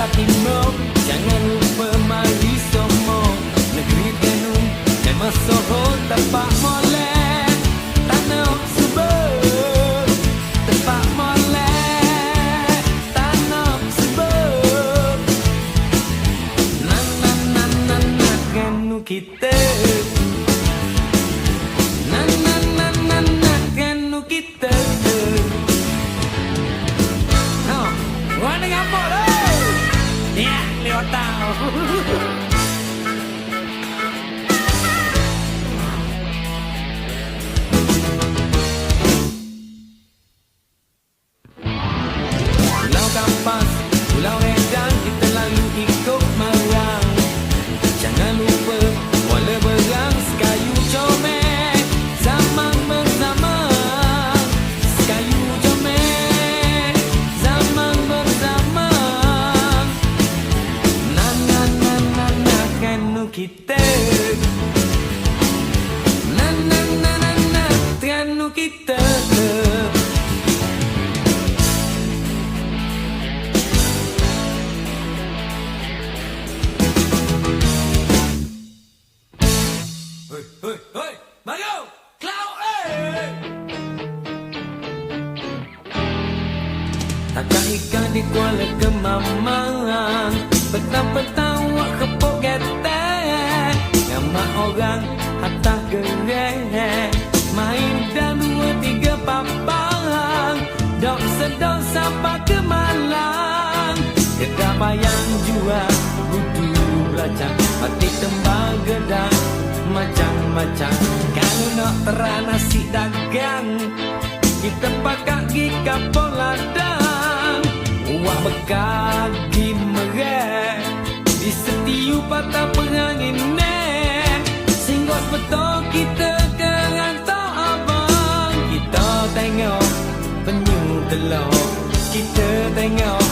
timur, jangan lupa mari semua negeri tenung dan Masoho tempat molek tanah subur, tempat molek tanah subur. Na kanu kita, na kanu kita. Wah, dengan apa dah? Ya, lewat tahu. Pulau Kampas, Pulau Redang, kita lalu ikut marang. Jangan lupa Kuala Berang, Sekayu Comel, zaman bersama. Sekayu Comel, zaman bersama. Kanu kita, kanu kita. Hoi, Mario, Cloud, takkan ikan di Kuala Kemamang, petang-petang wak kepuk getek, nama orang atas gerek, main dan 2-3 papang, dok sedok sampai ke Malang, kedai bayang jual budu belacang, batik tembang gedang macam-macam. Kalau nak terang nasi dagang, kita pakai gi kapal ladang, wak bekagi merek di setiu patah pengangin nek, singgos betul kita ke rantau abang. Kita tengok penyu telur, kita tengok